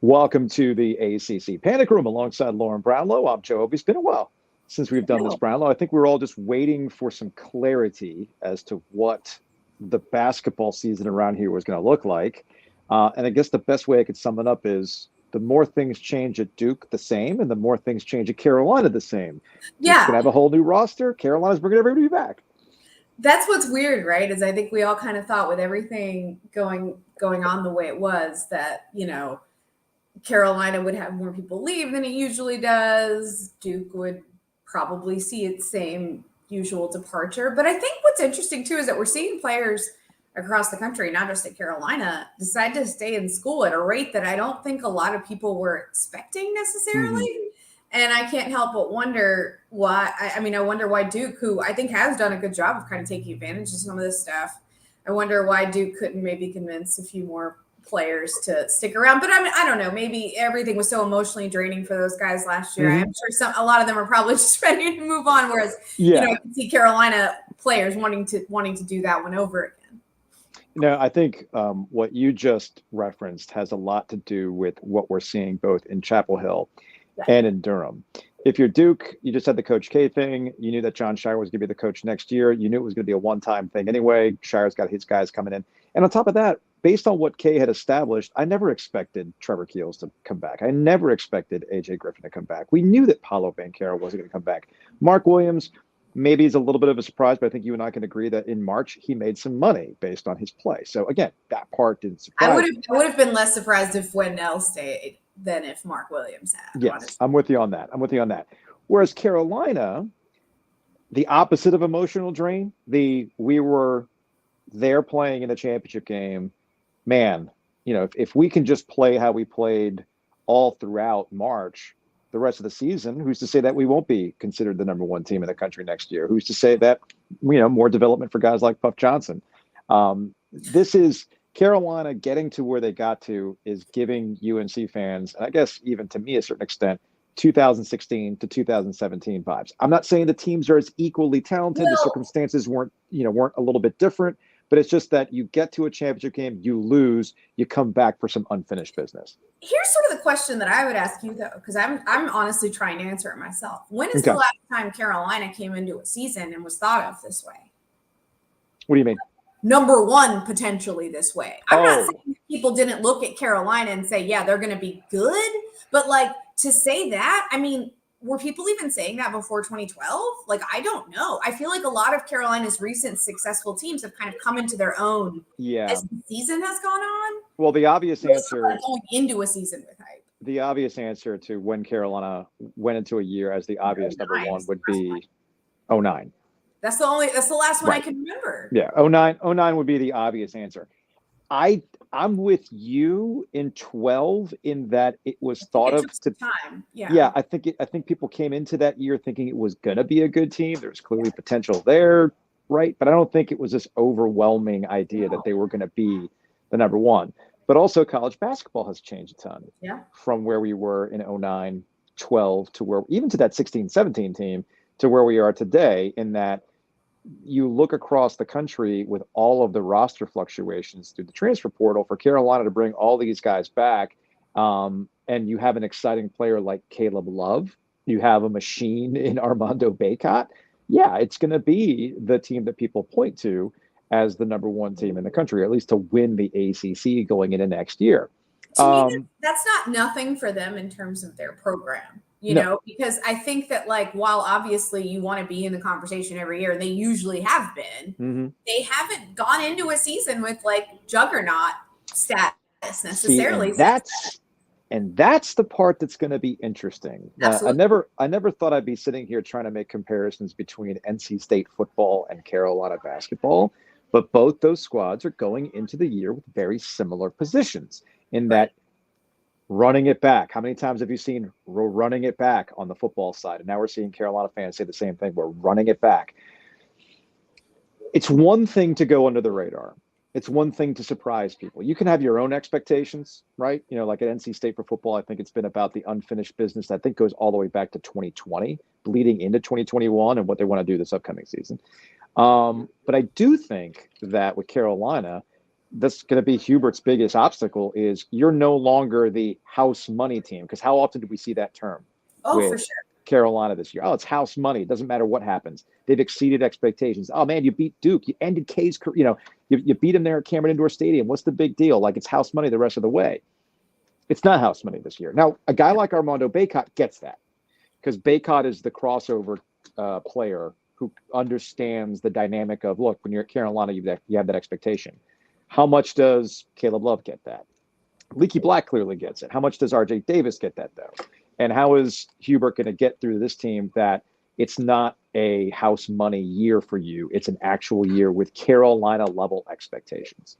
Welcome to the ACC Panic Room alongside Lauren Brownlow. I'm Joe Ovies. It's been a while since we've done this, Brownlow. I think we were all just waiting for some clarity as to what the basketball season around here was going to look like. And I guess the best way I could sum it up is the more things change at Duke, the same, and the more things change at Carolina, the same. Yeah. Duke's going to have a whole new roster. Carolina's bringing everybody back. That's what's weird, right? Is I think we all kind of thought with everything going on the way it was that, Carolina would have more people leave than it usually does. Duke would probably see its same usual departure. But I think what's interesting, too, is that we're seeing players across the country, not just at Carolina, decide to stay in school at a rate that I don't think a lot of people were expecting necessarily. Mm-hmm. And I can't help but wonder why. I wonder why Duke, who I think has done a good job of kind of taking advantage of some of this stuff, I wonder why Duke couldn't maybe convince a few more players to stick around. But I don't know. Maybe everything was so emotionally draining for those guys last year. Mm-hmm. I'm sure a lot of them are probably just ready to move on. Whereas, I can see Carolina players wanting to do that one over again. No, I think what you just referenced has a lot to do with what we're seeing both in Chapel Hill and in Durham. If you're Duke, you just had the Coach K thing. You knew that John Shire was going to be the coach next year. You knew it was going to be a one-time thing anyway. Shire's got his guys coming in. And on top of that, based on what K had established, I never expected Trevor Keels to come back. I never expected A.J. Griffin to come back. We knew that Paolo Banchero wasn't going to come back. Mark Williams, maybe is a little bit of a surprise, but I think you and I can agree that in March, he made some money based on his play. So, again, that part didn't surprise me. I would have been less surprised if Wendell stayed than if Mark Williams had. Yes, honestly. I'm with you on that. Whereas Carolina, the opposite of emotional drain, we were there playing in the championship game. Man, if we can just play how we played all throughout March, the rest of the season, who's to say that we won't be considered the number one team in the country next year? Who's to say that, more development for guys like Puff Johnson? This is Carolina getting to where they got to is giving UNC fans, and I guess even to me a certain extent, 2016 to 2017 vibes. I'm not saying the teams are as equally talented. The circumstances weren't a little bit different, but it's just that you get to a championship game, you lose, you come back for some unfinished business. Here's sort of the question that I would ask you, though, because I'm honestly trying to answer it myself. When is the last time Carolina came into a season and was thought of this way? What do you mean? Number one, potentially this way. I'm not saying people didn't look at Carolina and say, yeah, they're going to be good. But to say that, were people even saying that before 2012? I don't know. I feel like a lot of Carolina's recent successful teams have kind of come into their own as the season has gone on. Well, the obvious answer going into a season with hype. The obvious answer to when Carolina went into a year as the obvious number one would be 2009. That's the last one I can remember. Yeah, 2009 would be the obvious answer. I'm with you in 12 in that it was thought of to time. Yeah, I think people came into that year thinking it was gonna be a good team. There's clearly potential there, right? But I don't think it was this overwhelming idea that they were gonna be the number one. But also college basketball has changed a ton from where we were in 2009, 12 to where even to that 16, 17 team to where we are today, in that you look across the country with all of the roster fluctuations through the transfer portal for Carolina to bring all these guys back. And you have an exciting player like Caleb Love. You have a machine in Armando Bacot. Yeah, it's going to be the team that people point to as the number one team in the country, or at least to win the ACC going into next year. To me, that's not nothing for them in terms of their program. Because I think that while obviously you want to be in the conversation every year, and they usually have been, they haven't gone into a season with juggernaut status necessarily. And that's the part that's going to be interesting. I never thought I'd be sitting here trying to make comparisons between NC State football and Carolina basketball, but both those squads are going into the year with very similar positions in that running it back. How many times have you seen we're running it back on the football side? And now we're seeing Carolina fans say the same thing. We're running it back. It's one thing to go under the radar. It's one thing to surprise people. You can have your own expectations, right? Like at NC State for football, I think it's been about the unfinished business that I think goes all the way back to 2020, bleeding into 2021 and what they want to do this upcoming season. But I do think that with Carolina, this is going to be Hubert's biggest obstacle is you're no longer the house money team. Because how often do we see that term Oh, for with sure. Carolina this year? Oh, it's house money. It doesn't matter what happens. They've exceeded expectations. Oh man, you beat Duke. You ended K's career. You beat him there at Cameron Indoor Stadium. What's the big deal? Like it's house money the rest of the way. It's not house money this year. Now, a guy like Armando Bacot gets that because Bacot is the crossover player who understands the dynamic of, look, when you're at Carolina, you have that expectation. How much does Caleb Love get that? Leaky Black clearly gets it. How much does RJ Davis get that, though? And how is Hubert going to get through this team that it's not a house money year for you? It's an actual year with Carolina level expectations.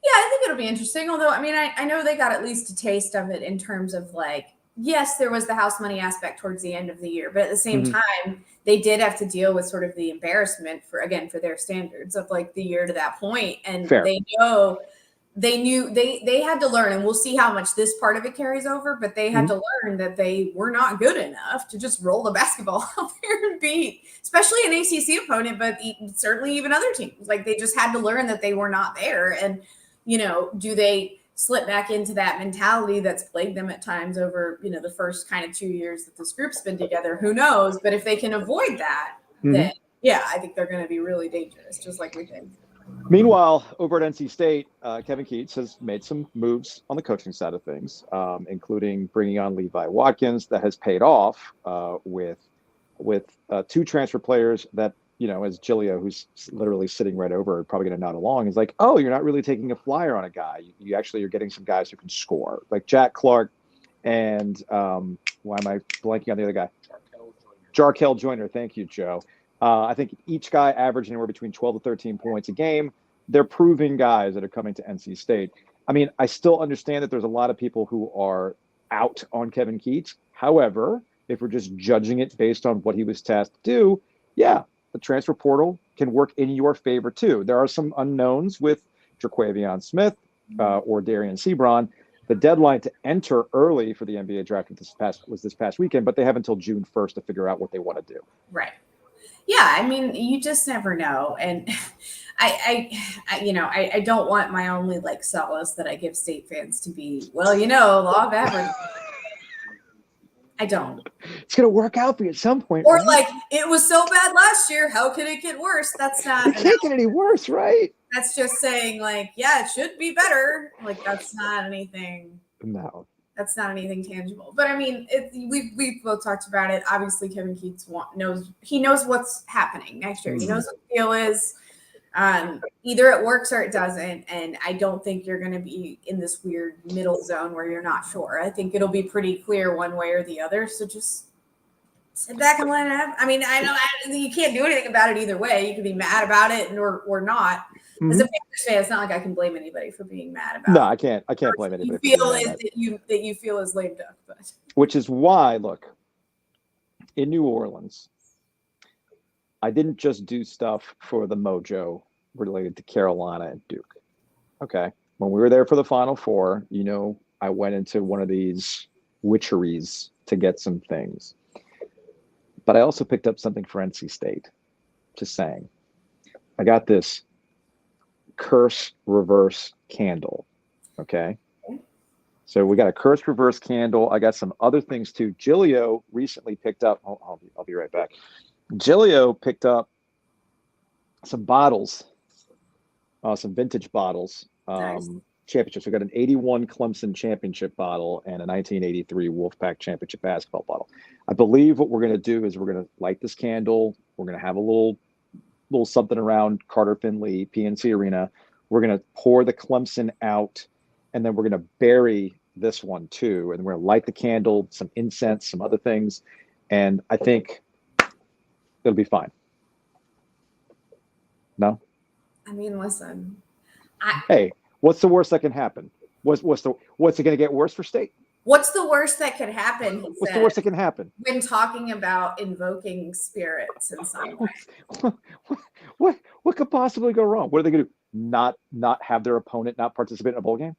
Yeah, I think it'll be interesting. Although, I mean, I know they got at least a taste of it in terms of like, yes, there was the house money aspect towards the end of the year, but at the same time, they did have to deal with sort of the embarrassment for their standards of like the year to that point. And Fair. they knew they had to learn, and we'll see how much this part of it carries over, but they had to learn that they were not good enough to just roll the basketball out there and beat, especially an ACC opponent, but certainly even other teams. Like they just had to learn that they were not there. And, do they slip back into that mentality that's plagued them at times over, the first kind of 2 years that this group's been together? Who knows? But if they can avoid that, then yeah, I think they're going to be really dangerous, just like we think. Meanwhile, over at NC State, Kevin Keatts has made some moves on the coaching side of things, including bringing on Levi Watkins. That has paid off with two transfer players that, as Gilio, who's literally sitting right over, probably going to nod along, is like, oh, you're not really taking a flyer on a guy. You actually are getting some guys who can score, like Jack Clark and why am I blanking on the other guy? Jarkel Joyner. Thank you, Joe. I think each guy averaged anywhere between 12 to 13 points a game. They're proving guys that are coming to NC State. I mean, I still understand that there's a lot of people who are out on Kevin Keatts. However, if we're just judging it based on what he was tasked to do, yeah, the transfer portal can work in your favor too. There are some unknowns with Jaquavion Smith or Darian Sebron. The deadline to enter early for the NBA draft was this past weekend, but they have until June 1st to figure out what they want to do. Right. Yeah, I mean, you just never know. And I don't want my only like solace that I give State fans to be, law of averages. I don't. It's going to work out for you at some point. Or right? like, it was so bad last year. How can it get worse? That's not. It can't get any worse, right? That's just saying like, yeah, it should be better. Like that's not anything. No. That's not anything tangible. But I mean, we've both talked about it. Obviously, Kevin Keatts knows what's happening next year. He knows what the deal is. Either it works or it doesn't. And I don't think you're going to be in this weird middle zone where you're not sure. I think it'll be pretty clear one way or the other. So just sit back and let it happen. I mean, I know you can't do anything about it either way. You can be mad about it or not. As a Panthers fan, it's not like I can blame anybody for being mad about it. No, I can't blame anybody. That you feel is lame duck, but which is why, look, in New Orleans, I didn't just do stuff for the mojo related to Carolina and Duke. Okay. When we were there for the Final Four, I went into one of these witcheries to get some things. But I also picked up something for NC State. Just saying. I got this curse reverse candle. Okay. So we got a curse reverse candle. I got some other things too. Gilio recently picked up. I'll be right back. Gilio picked up some bottles, some vintage bottles. nice. Championships. We got an 81 Clemson championship bottle and a 1983 Wolfpack championship basketball bottle. I believe what we're going to do is we're going to light this candle. We're going to have a little something around Carter Finley PNC Arena. We're going to pour the Clemson out, and then we're going to bury this one too. And we're going to light the candle, some incense, some other things. And I think it'll be fine. No? I mean, listen. Hey, what's the worst that can happen? What's it going to get worse for State? What's the worst that could happen? What's the worst that can happen? When talking about invoking spirits in some way. What could possibly go wrong? What are they going to do? Not have their opponent not participate in a bowl game?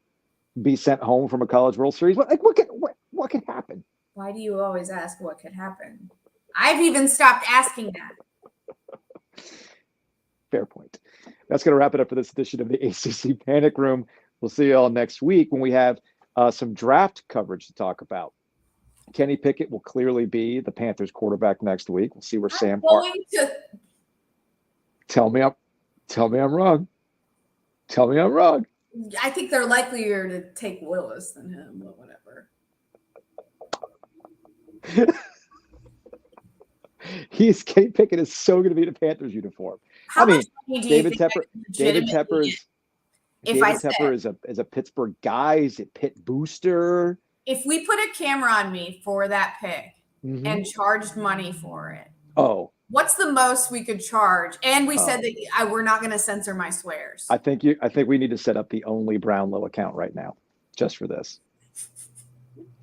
Be sent home from a College World Series? What could happen? Why do you always ask what could happen? I've even stopped asking that. Fair point. That's going to wrap it up for this edition of the ACC Panic Room. We'll see you all next week when we have some draft coverage to talk about. Kenny Pickett will clearly be the Panthers quarterback next week. We'll see where Sam Hart. Tell me I'm wrong. Tell me I'm wrong. I think they're likelier to take Willis than him, but whatever. Kenny Pickett is so going to be in a Panthers uniform. David Tepper is a Pittsburgh guy. He's a Pitt booster. If we put a camera on me for that pick and charged money for it, what's the most we could charge? And we said that we're not going to censor my swears. I think we need to set up the only Brownlow account right now, just for this.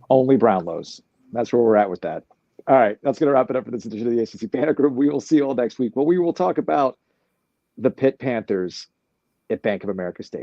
Only Brownlows. That's where we're at with that. All right, that's going to wrap it up for this edition of the ACC Panic Room. We will see you all next week. Well, we will talk about the Pitt Panthers at Bank of America Stadium.